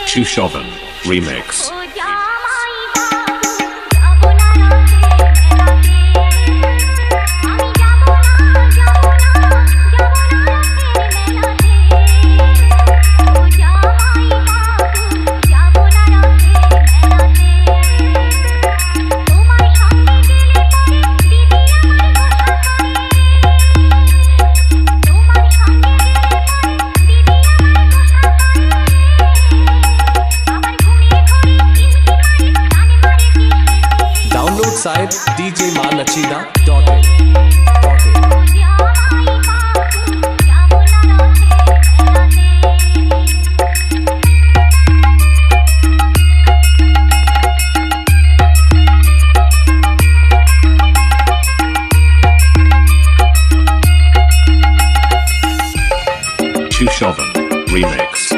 Chushovan Remix. Site djmanachida.in Chushovan Remix.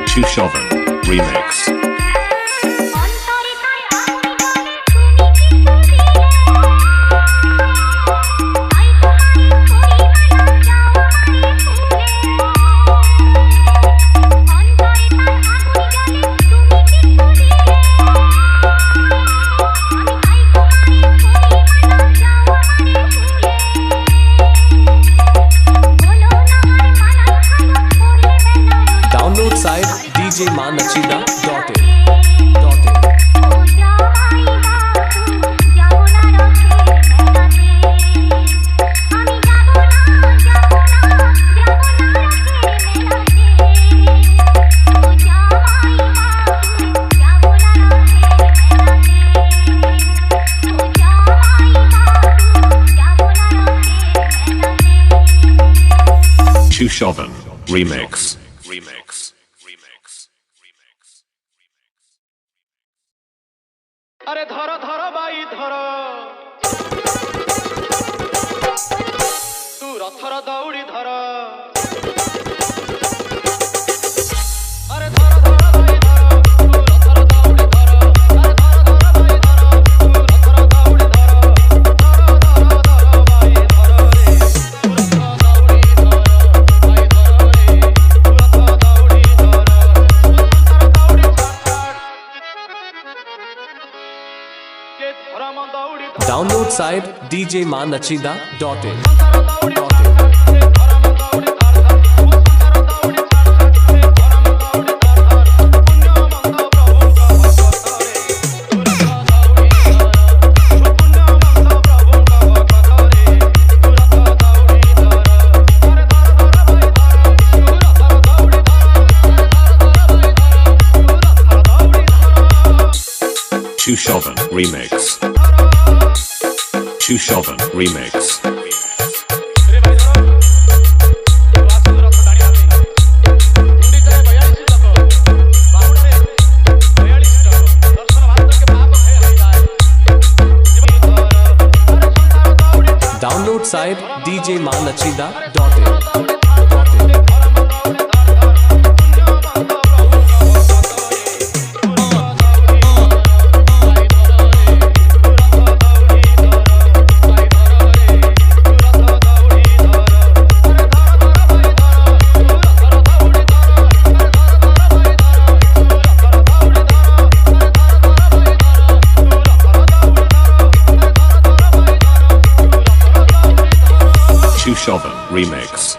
Chushovan Remix. Download site djmanachida.in Chushovan Remix. अरे धरो धरो बाई धरो तू रथर दौड़ी धरो अरे धरो धरो बाई धरो तू रथर दौड़ी धरो अरे धरो धरो बाई धरो तू रथर दौड़ी धरो धरो धरो धरो बाई धरो रे तू रथर दौड़ी धरो बाई धरो रे तू रथर दौड़ी धरो रथर दौड़ी Download site djmanachida.in Chushovan Remix. Chushovan Remix. Download site djmanachida.in Chushovan Remix.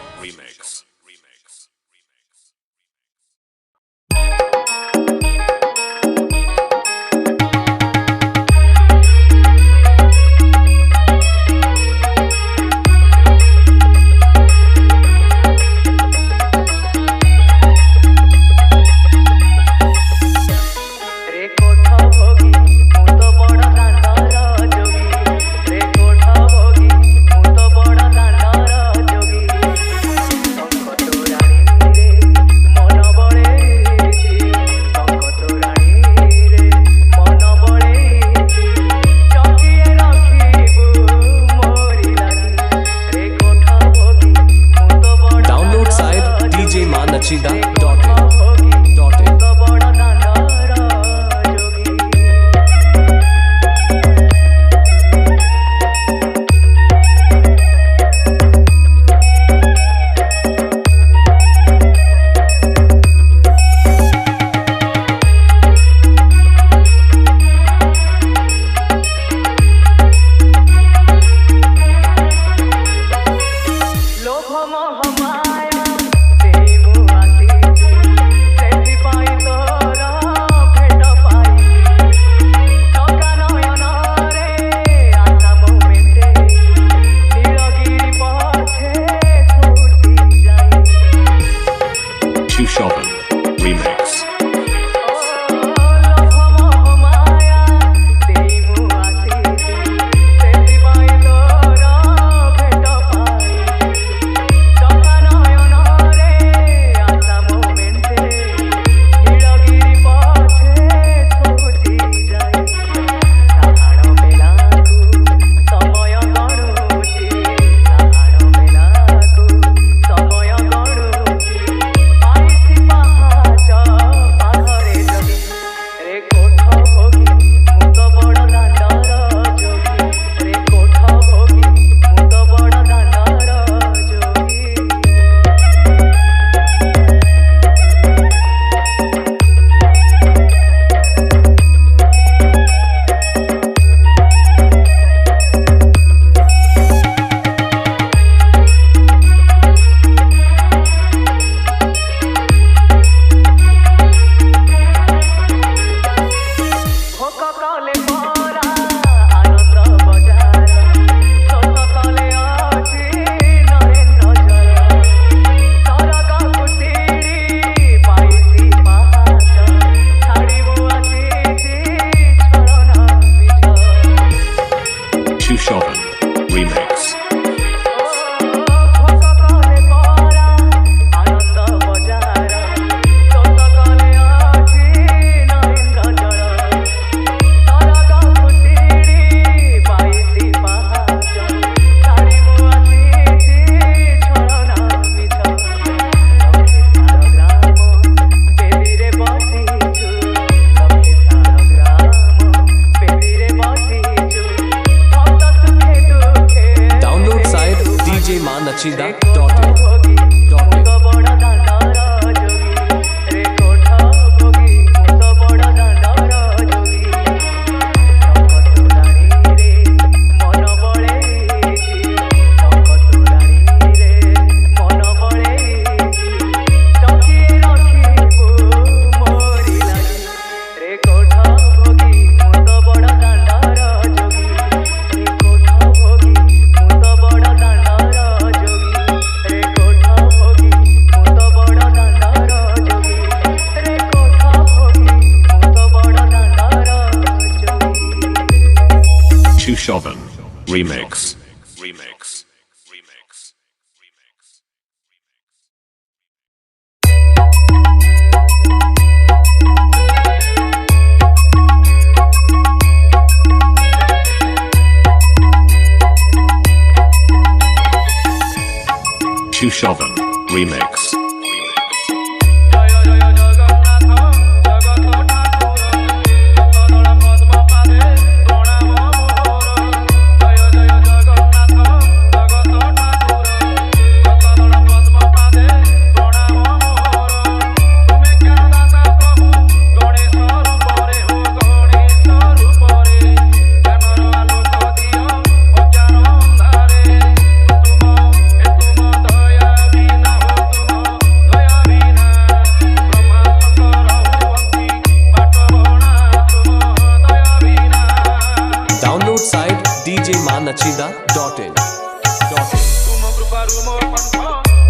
Remix. Download site djmanachida.in. Chushovan. Remix. Remix. Remix. Chushovan. Remix. Download site djmanachida.in. तुम कृपारु मो कंठ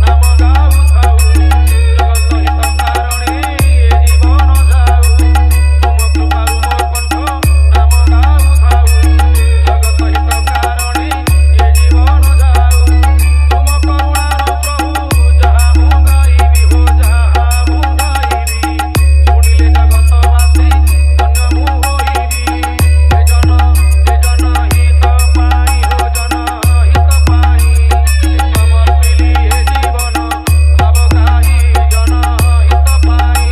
नाम गाउथाउ जगत हित कारणे ए जीवन जाऊ तुम कृपारु मो कंठ नाम गाउथाउ जगत हित कारणे ए जीवन जाऊ तुम करुणार प्रभु जहा मु गाइबी हो जहा मु गाइबी सुनिले जगतवासी धन्य मु होइबी ए जन हित पाई हो जन हित पाई समर्पिली ए जीवन भावग्राही जन हित पाई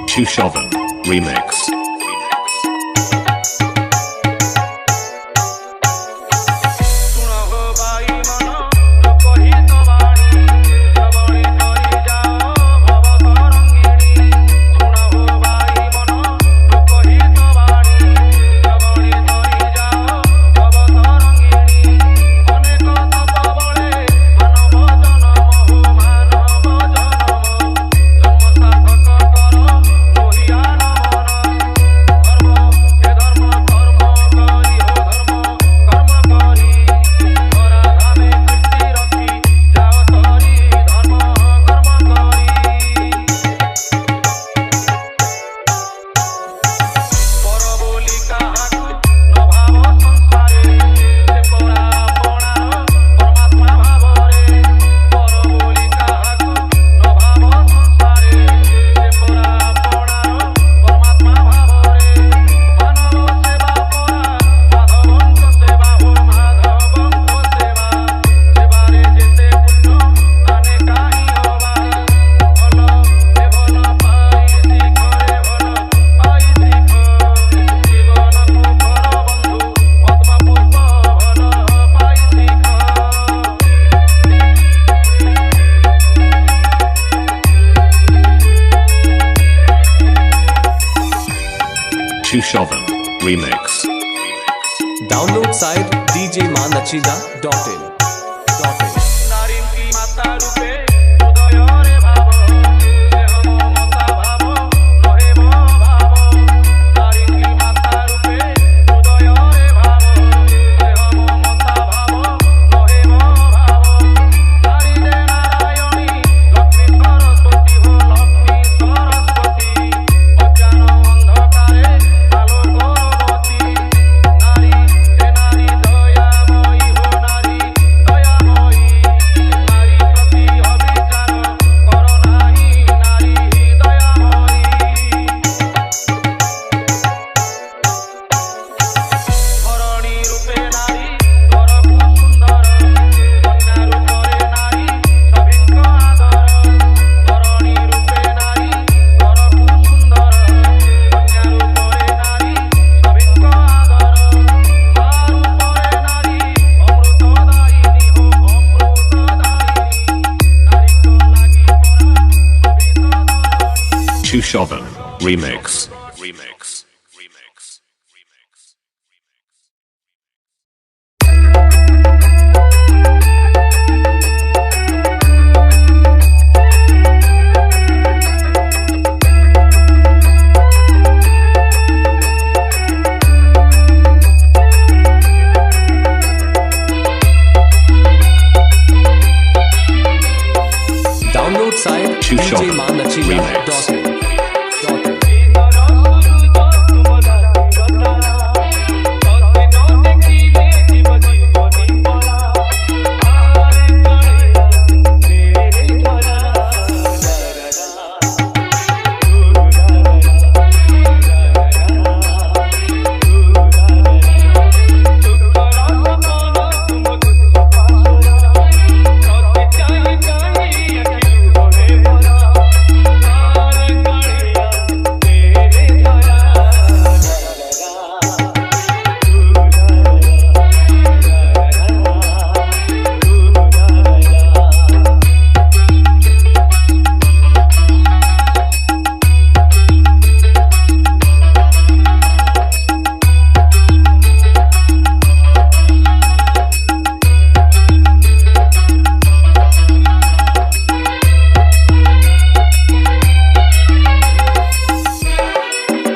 Chushovan. Remix. सुन हो भाई मन लोकहित वाणी श्रवणी करि जाओ भव तरंगिणी सुन हो भाई मन लोकहित वाणी श्रवणी करि जाओ भव तरंगिणी अनेक तप बळे मानव जन्म हो मानव जन्म जन्म सार्थक कर लोहिया नमन धर्म हे धर्म कर्म करि हो धर्म कर्म करि धरा धामे कीर्ति रखी जाओ तरी धर्म कर्म करि पर बोली काहाकु न भाव संसारे से परा अपणार परमात्मा भावरे पर बोली काहाकु न भाव संसारे से परा अपणार परमात्मा भावरे मानव सेवा परा माधवंक सेवा हो माधवंक सेवा सेवारे जेते पुण्य ताने काहि हवा भल हे भल पाई शिख रे भल पाई शिख जीवन तू कर बंधु पद्म पुष्प भल पाई शिख Chushovan. Remix. Download site djmanachida.in. नारीं की माता रूपे हृदय रे भाव देह ममता भाव नहे भाव नारीं की माता रूपे हृदय रे भाव देह ममता भाव नहे भाव Chushovan Remix. Remix. Remix. Remix. Download site Chushovan djmanachida.in.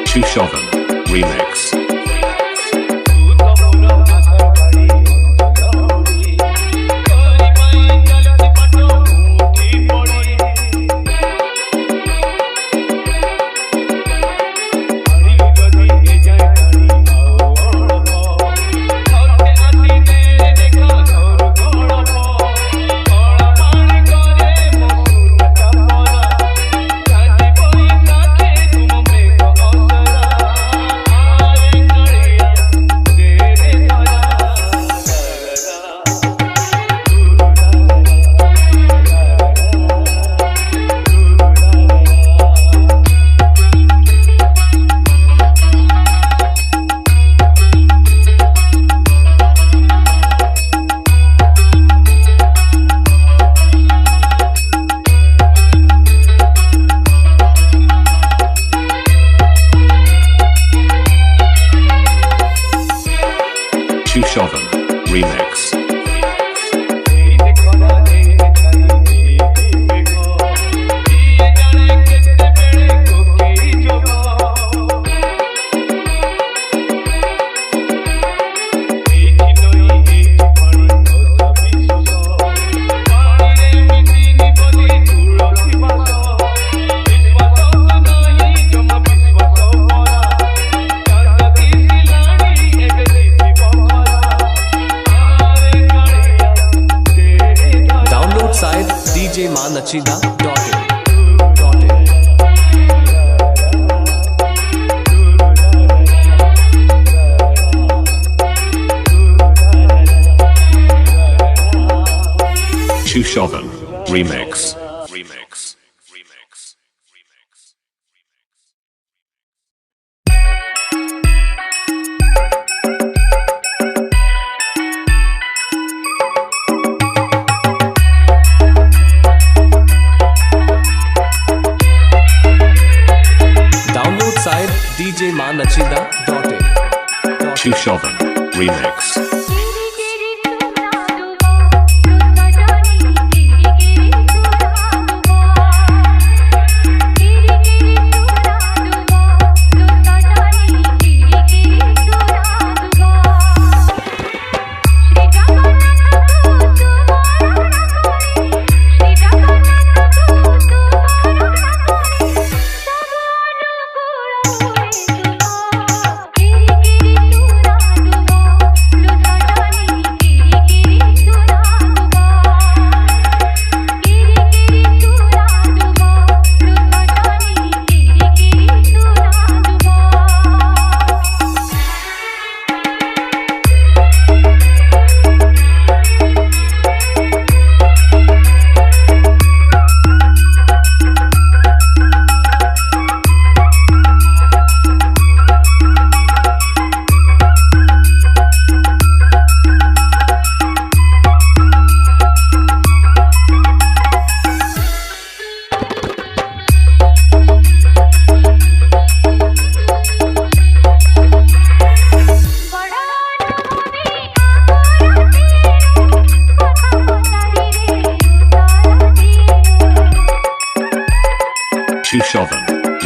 Chushovan Remix. Chushovan Remix. Download site djmanachida.in. Chushovan Remix. Remix. Remix. Remix. Download site djmanachida.in. Chushovan Remix. Thank you.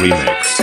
Remix.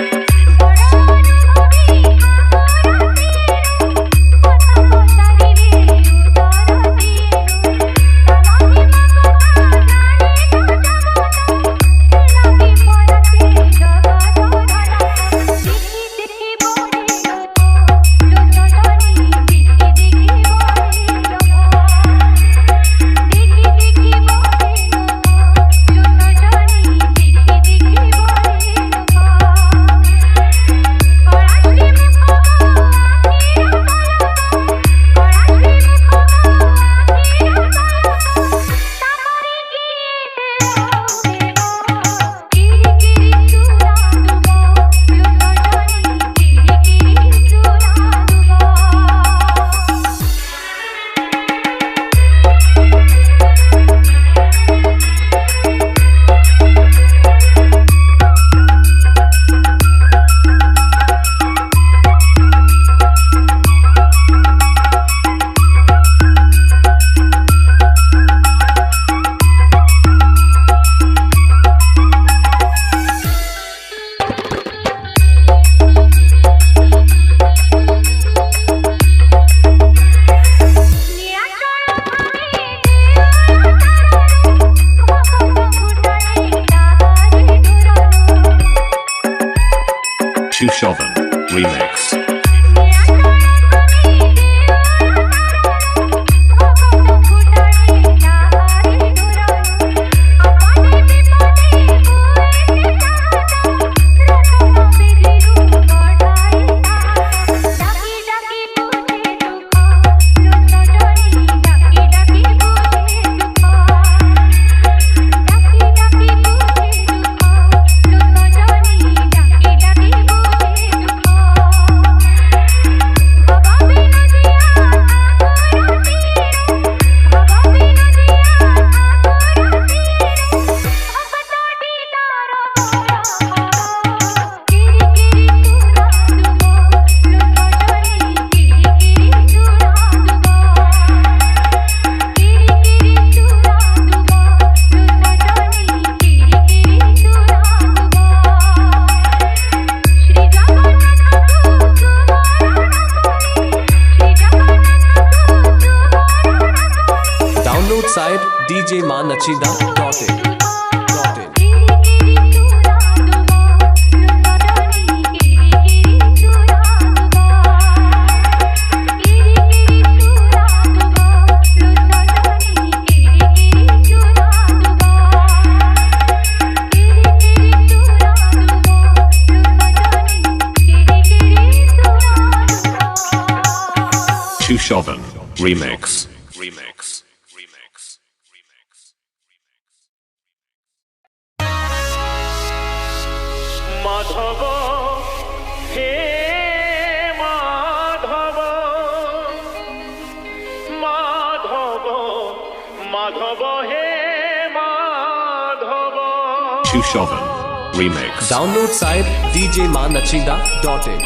Chushovan Remix. Download site djmanachida.in. Chushovan Remix. Remix. Remix. Remix. Madhav hey Madhav Madhav Madhav hey Madhav Chushovan Remix. Download site djmanachida.in.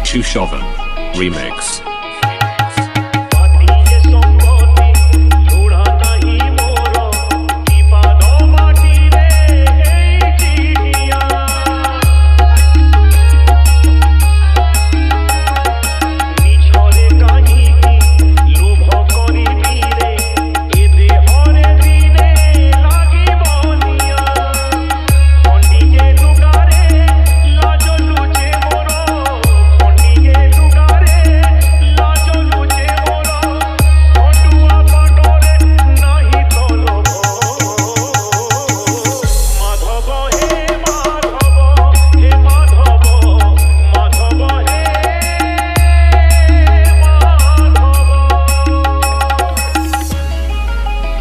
Chushovan Remix. মিছরে কাহিনী লোভ করি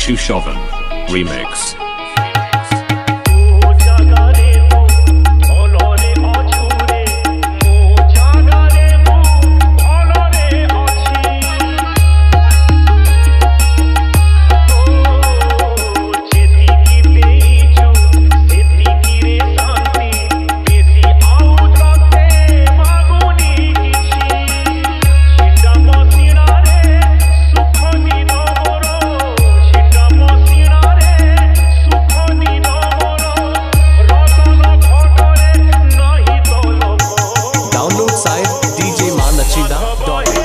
Chushovan Remix. Download site djmanachida.in.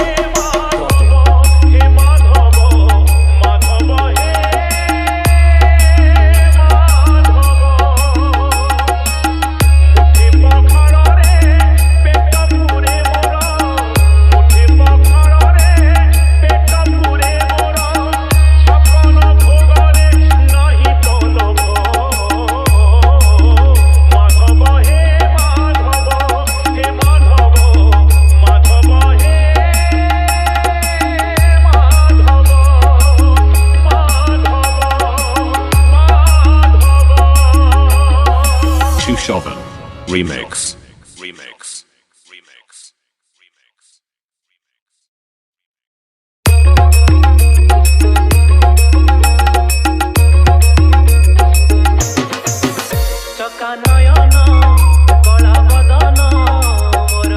Chushovan Remix. Remix. Remix. চকা নয়ন কলা বদন মোর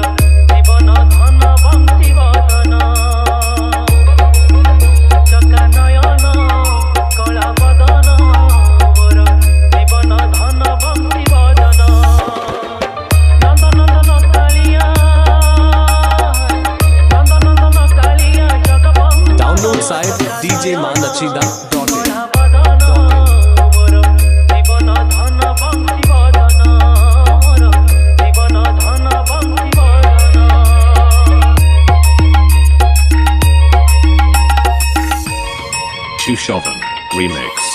জীবন ধন বংশী বদন চকা নয়ন কলা বদন মোর জীবন ধন বংশী বদন নন্দনন্দন কালিয়া জগবংশ Download site djmanachida.in. Chushovan Remix.